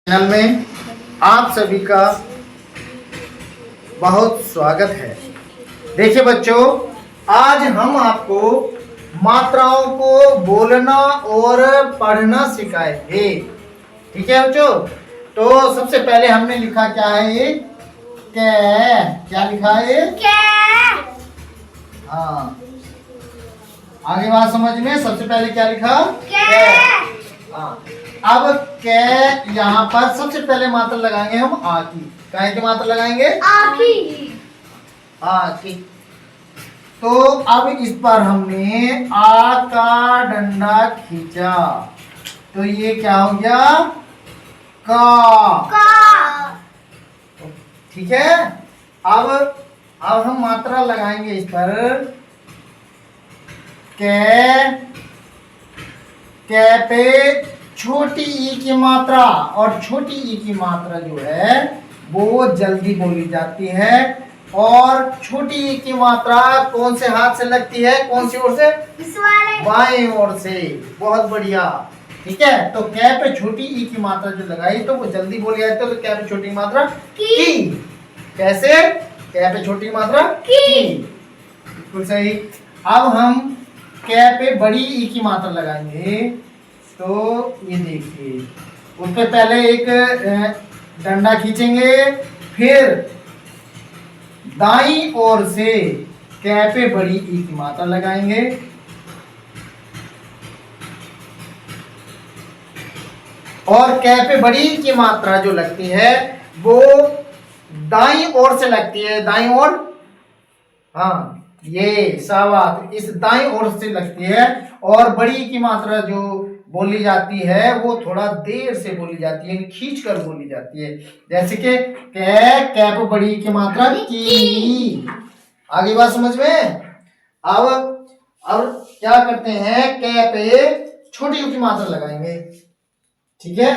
Channel में आप सभी का बहुत स्वागत है। देखिए बच्चों, आज हम आपको मात्राओं को बोलना और पढ़ना सिखाएंगे। ठीक है बच्चों, तो सबसे पहले हमने लिखा क्या है, ये क्या लिखा है, हाँ, आगे बात समझ में। सबसे पहले क्या लिखा, हाँ। अब कै यहाँ पर सबसे पहले मात्रा लगाएंगे हम आ की। काय की मात्रा लगाएंगे, आ की। तो अब इस पर हमने आ का डंडा खींचा, तो ये क्या हो गया, का। ठीक है। अब हम मात्रा लगाएंगे इस पर, कै पे छोटी ई की मात्रा, और छोटी ई की मात्रा जो है वो जल्दी बोली जाती है। और छोटी ई की मात्रा कौन से हाथ से लगती है, कौन सी ओर से, बाएं ओर से। बहुत बढ़िया। ठीक है, तो कै पे छोटी ई की मात्रा जो लगाई तो वो जल्दी बोली जाती है। तो कै पे छोटी मात्रा की। कैसे, कै पे छोटी मात्रा की, बिल्कुल सही। अब हम कै पे बड़ी ई की मात्रा लगाएंगे, तो ये देखिए, उसके पहले एक डंडा खींचेंगे, फिर दाईं ओर से कै पे बड़ी ई की मात्रा लगाएंगे, और कै पे बड़ी ई की मात्रा जो लगती है वो दाईं ओर से लगती है। दाईं ओर, हाँ, ये शाबाश, इस दाईं ओर से लगती है। और बड़ी की मात्रा जो बोली जाती है वो थोड़ा देर से बोली जाती है, खींच कर बोली जाती है। जैसे कि कै पे बड़ी की मात्रा की। आगे बात समझ में। अब क्या करते हैं, कै पे छोटी की मात्रा लगाएंगे। ठीक है,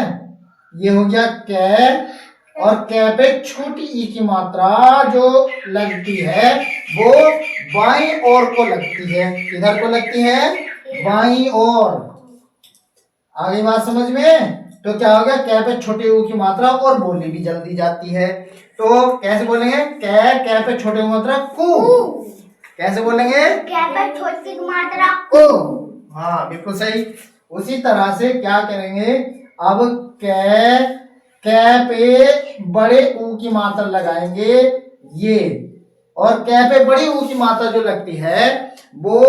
ये हो गया कै, और कै पे छोटी ई की मात्रा जो लगती है वो बाईं ओर को लगती है। किधर को लगती है, बाईं ओर। आगे बात समझ में। तो क्या हो गया, कै पे छोटे ऊ की मात्रा और बोली भी जल्दी जाती है। तो कैसे बोलेंगे, कै पे छोटे मात्रा कु। कैसे बोलेंगे, कै पे छोटी मात्रा कु। हाँ, बिल्कुल सही। उसी तरह से क्या करेंगे, अब कै पे बड़े ऊ की मात्रा लगाएंगे, ये। और कै पे बड़ी ऊ की मात्रा जो लगती है वो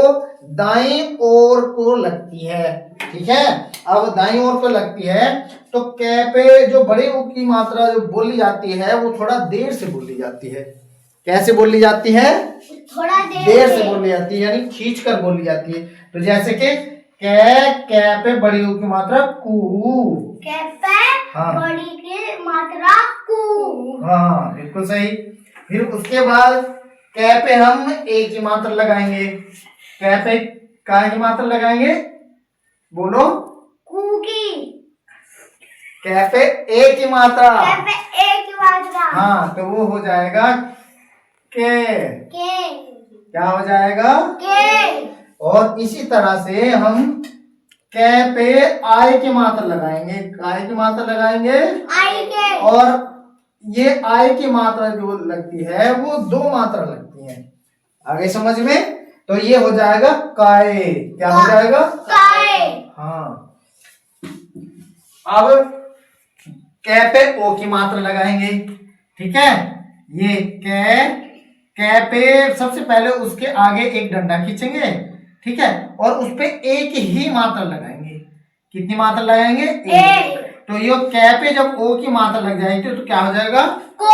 दाईं ओर को लगती है। ठीक है, अब दाईं ओर को लगती है तो कै पे जो बड़े ऊ की मात्रा जो बोली जाती है वो थोड़ा देर से बोली जाती है। कैसे बोली जाती है, थोड़ा देर से बोली जाती है, यानी खींच कर बोली जाती है। तो जैसे कि कै पे बड़ी ऊ की मात्रा कु, कै पे बड़ी की मात्रा कु। हाँ, बिल्कुल सही। फिर उसके बाद कै पे हम ए की मात्रा लगाएंगे। कै पे काय की मात्रा लगाएंगे, बोलो, कु की। कै पे ए की मात्रा, कै पे ए की मात्रा, हाँ, तो वो हो जाएगा के। क्या हो जाएगा, के। और इसी तरह से हम कै पे आई की मात्रा लगाएंगे। काय की मात्रा लगाएंगे, आई के। और ये आई की मात्रा जो लगती है वो दो मात्रा लगती है। आगे समझ में। तो ये हो जाएगा काय। क्या हो जाएगा, काय। हाँ, अब कै पे ओ की मात्रा लगाएंगे। ठीक है, ये कै पे सबसे पहले उसके आगे एक डंडा खींचेंगे। ठीक है, और उस पे एक ही मात्रा लगाएंगे। कितनी मात्रा लगाएंगे, एक। तो ये कै पे जब ओ की मात्रा लग जाएगी तो क्या हो जाएगा, को।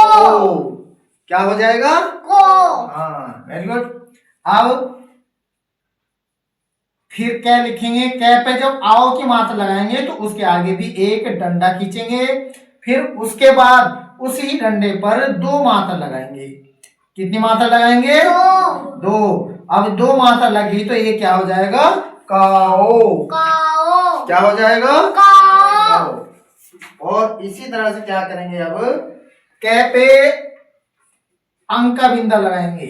क्या हो जाएगा, को। हाँ, वेरी गुड। अब फिर क्या लिखेंगे, कै पे जब आओ की मात्रा लगाएंगे तो उसके आगे भी एक डंडा खींचेंगे। फिर उसके बाद उसी डंडे पर दो मात्रा लगाएंगे। कितनी मात्रा लगाएंगे, दो। अब दो मात्रा लगी तो ये क्या हो जाएगा, काओ। काओ। क्या हो जाएगा, काओ। और इसी तरह से क्या करेंगे, अब कै पे अंक का बिंदा लगाएंगे।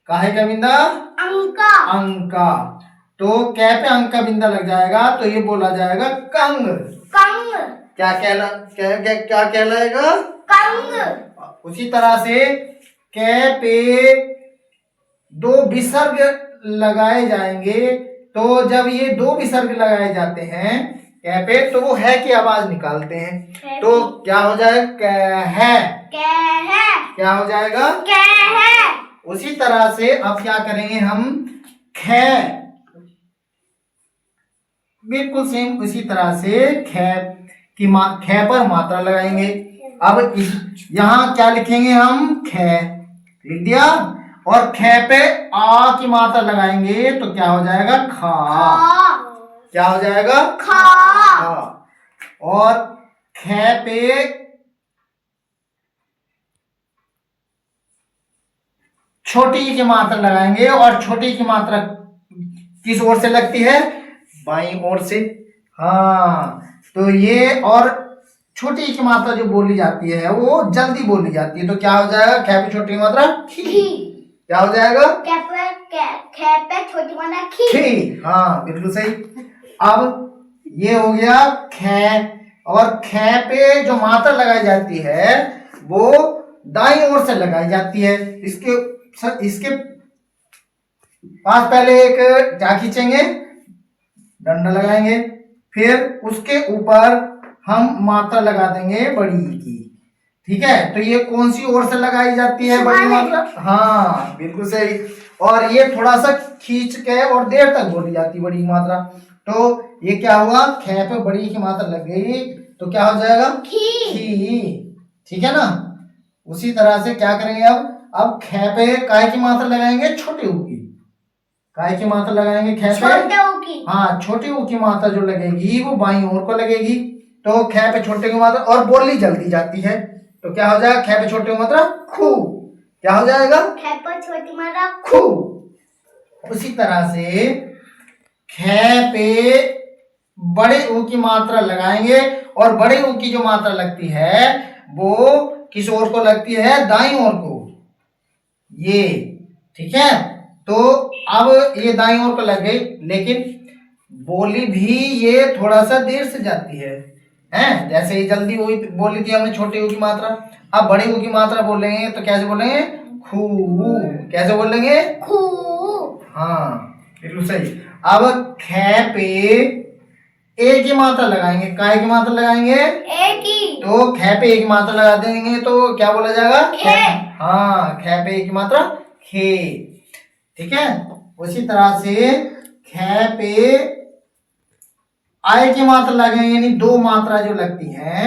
काहे का बिंदा, अंका। अंका। तो कै पे अंक का बिंदा लग जाएगा तो ये बोला जाएगा कंग। कंग। क्या कहलाएगा? कंग। उसी तरह से कै पे दो विसर्ग लगाए जाएंगे, तो जब ये दो विसर्ग लगाए जाते हैं कै पे, तो वो है की आवाज निकालते हैं, तो क्या हो जाएगा? है। क्या हो जाएगा? है। उसी तरह से अब क्या करेंगे हम? खे, बिल्कुल सेम उसी तरह से खे पर मात्रा लगाएंगे। अब यहाँ क्या लिखेंगे हम? खे लिख दिया, और खे पे आ की मात्रा लगाएंगे तो क्या हो जाएगा? खा। क्या हो जाएगा? खा। और खे पे छोटी की मात्रा लगाएंगे, और छोटी की मात्रा किस ओर से लगती है? बाईं ओर से। हाँ, तो ये और छोटी की मात्रा जो बोली जाती है वो जल्दी बोली जाती है, तो क्या हो जाएगा? खे पे छोटी की मात्रा खी। क्या हो जाएगा? खे पे छोटी मात्रा खी। हाँ, बिल्कुल सही। अब ये हो गया खे, और खे पे जो मात्रा लगाई जाती है वो दाईं ओर से लगाई जाती है। इसके पास पहले एक क्या खींचेंगे? डंडा लगाएंगे, फिर उसके ऊपर हम मात्रा लगा देंगे बड़ी की। ठीक है, तो ये कौन सी ओर से लगाई जाती है बड़ी मात्रा? हाँ, बिल्कुल सही। और ये थोड़ा सा खींच के और देर तक बोली जाती है बड़ी मात्रा, तो ये क्या हुआ? खे पे बड़ी की मात्रा लग गई, तो क्या हो जाएगा? खी। ठीक है ना? उसी तरह से क्या करेंगे अब खे पे काय की मात्रा लगाएंगे? छोटी ऊ की। काय की मात्रा लगाएंगे खे पे? हाँ, छोटी ऊ की मात्रा जो लगेगी वो बाईं ओर को लगेगी, तो खे पे छोटे की मात्रा, और बोली जल्दी जाती है, तो क्या हो जाएगा? खे पे छोटी की मात्रा खू। क्या हो जाएगा? खे पे छोटी मात्रा खू। उसी तरह से खे पे बड़े ऊ की मात्रा लगाएंगे, और बड़े ऊ की जो मात्रा लगती है वो किस ओर को लगती है? दाईं ओर को। ये ठीक है, तो अब ये दाईं ओर को लग गई, लेकिन बोली भी ये थोड़ा सा देर से जाती है, हैं? जैसे ही जल्दी वही बोली थी हमने छोटी ऊ की मात्रा, अब बड़ी ऊ की मात्रा बोलेंगे तो कैसे बोलेंगे? खू। कैसे बोलेंगे? खू। हाँ, बिल्कुल सही। अब खे पे ए की मात्रा लगाएंगे, काय की मात्रा लगाएंगे? ए की। तो खे पे ए की मात्रा लगा देंगे तो क्या बोला जाएगा? खे। हाँ, खे पे ए की मात्रा खे। ठीक है, उसी तरह से खे पे आय की मात्रा लगाएंगे, यानी दो मात्रा जो लगती हैं,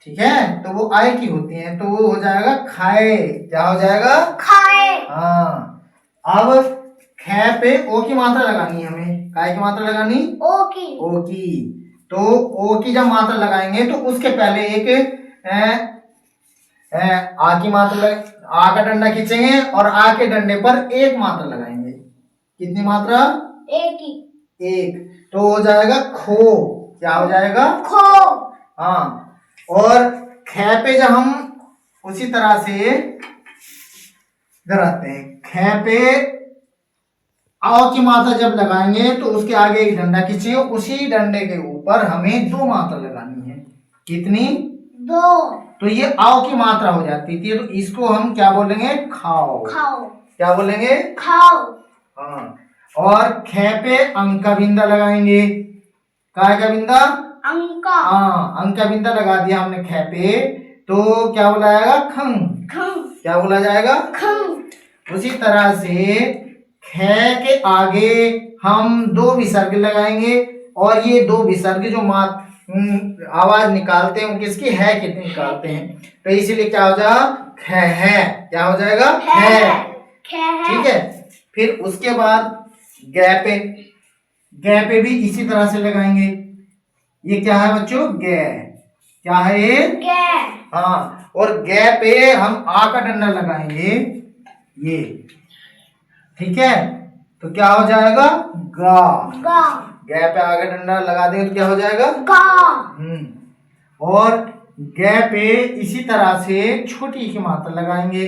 ठीक है, तो वो आय की होती हैं, तो वो हो जाएगा खाए। क्या हो जाएगा? खाए। हाँ, अब खे पे ओ की मात्रा लगानी है हमें, काय की मात्रा लगानी? ओ की। ओ की। तो ओ की जब मात्रा लगाएंगे तो उसके पहले एक आ की मात्रा आ का डंडा खींचेंगे, और आ के डंडे पर एक मात्रा लगाएंगे। कितनी मात्रा? एक की। एक, तो हो जाएगा खो। क्या हो जाएगा? खो। हाँ, और खे पे जब हम उसी तरह से इधर आते हैं, खे पे आओ की मात्रा जब लगाएंगे तो उसके आगे एक डंडा खींचिए, उसी डंडे के ऊपर हमें दो मात्रा लगानी है। कितनी? दो। तो ये आओ की मात्रा हो जाती थी, तो इसको हम क्या बोलेंगे? खाओ। खाओ। क्या बोलेंगे? खाओ। हाँ, और खे पे अंक का बिंदा लगाएंगे। काय का बिंदा? अंका। हाँ, अंक का बिंदा लगा दिया हमने खे पे, तो क्या बोला जाएगा? खंग। खंग। क्या बोला जाएगा? खंग। उसी तरह से खे के आगे हम दो विसर्ग लगाएंगे, और ये दो विसर्ग जो आवाज निकालते हैं वो किसकी? है कितनी निकालते हैं, तो इसीलिए क्या हो जाएगा? खे है। क्या हो जाएगा? है। ठीक है, फिर उसके बाद गै पे भी इसी तरह से लगाएंगे। ये क्या है बच्चों? गै। क्या है ये? गै। हाँ, और गै पे हम आ का डंडा लगाएंगे, ये। ठीक है, तो क्या हो जाएगा? गा। गा। गै पे आ का डंडा लगा देंगे तो क्या हो जाएगा? गा। और गै पे इसी तरह से छोटी की मात्रा लगाएंगे।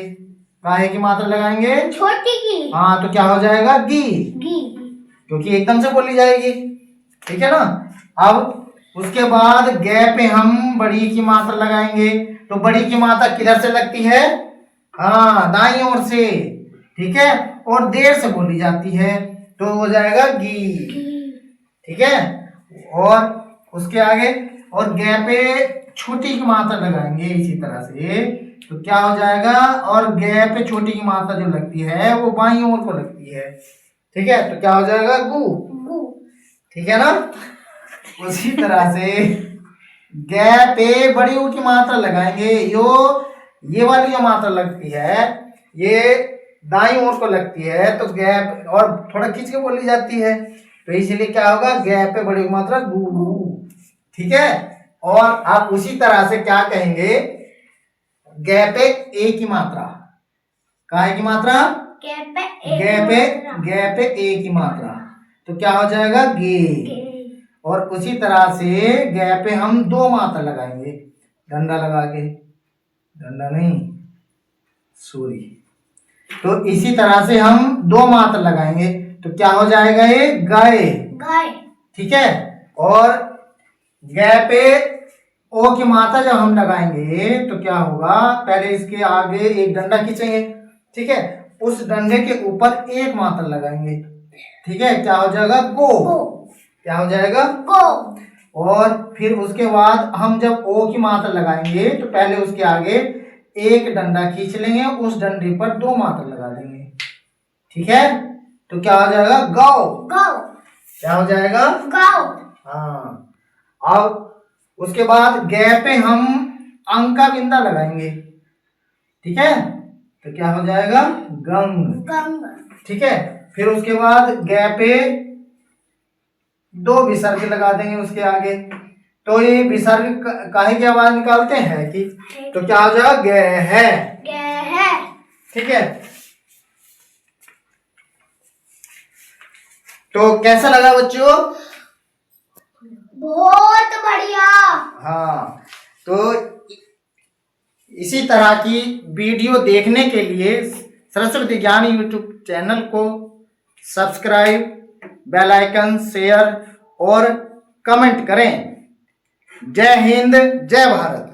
काहे की मात्रा लगाएंगे? छोटी की। हाँ, तो क्या हो जाएगा? गी। गी। क्योंकि एकदम से बोली जाएगी। ठीक है ना? अब उसके बाद गे पे हम बड़ी की मात्रा लगाएंगे। तो बड़ी की मात्रा किधर से लगती है? हाँ, दाईं ओर से, ठीक है, और देर से बोली जाती है, तो हो जाएगा गी, ठीक है। और उसके आगे और गे पे छोटी की मात्रा लगाएंगे इसी तरह से, तो क्या हो जाएगा? और गे पे छोटी की मात्रा जो लगती है वो बाईं ओर को लगती है, ठीक है, तो क्या हो जाएगा? गु, ठीक है ना। उसी तरह से गे पे बड़ी ऊ की मात्रा लगाएंगे। ये वाली जो मात्रा लगती है ये दाईं ओर को लगती है, तो गे और थोड़ा खींच के बोली जाती है, तो इसलिए क्या होगा? गे पे बड़ी मात्रा गु, ठीक है। और आप उसी तरह से क्या कहेंगे? गे पे ए की मात्रा, काहे की मात्रा? गे पे ए की मात्रा, तो क्या हो जाएगा? गे। और उसी तरह से गे पे हम दो मात्रा लगाएंगे, डंडा लगा के, डंडा नहीं, सॉरी, तो इसी तरह से हम दो मात्रा लगाएंगे, तो क्या हो जाएगा? ये गाय, ठीक है। और गे पे ओ की मात्रा जब हम लगाएंगे तो क्या होगा? पहले इसके आगे एक डंडा खींचेंगे, ठीक है, उस डंडे के ऊपर एक मात्रा लगाएंगे, ठीक है, क्या हो जाएगा? गो, क्या हो जाएगा? गो। और फिर उसके बाद हम जब ओ की मात्रा लगाएंगे तो पहले उसके आगे एक डंडा खींच लेंगे, उस डंडे पर दो मात्रा लगा देंगे, ठीक है, तो क्या हो जाएगा? गौ, क्या हो जाएगा? गौ। हाँ, अब उसके बाद गे पे हम अंक का बिंदा लगाएंगे, ठीक है, तो क्या हो जाएगा? गंग, ठीक है। फिर उसके बाद गे पे दो विसर्ग लगा देंगे उसके आगे, तो ये विसर्ग काहे की आवाज निकालते हैं कि, तो क्या हो जाएगा? गे है, ठीक है। तो कैसा लगा बच्चों? बहुत बढ़िया। हाँ, तो इसी तरह की वीडियो देखने के लिए सरस्वती ज्ञान यूट्यूब चैनल को सब्सक्राइब, बेल आइकन, शेयर और कमेंट करें। जय हिंद, जय भारत।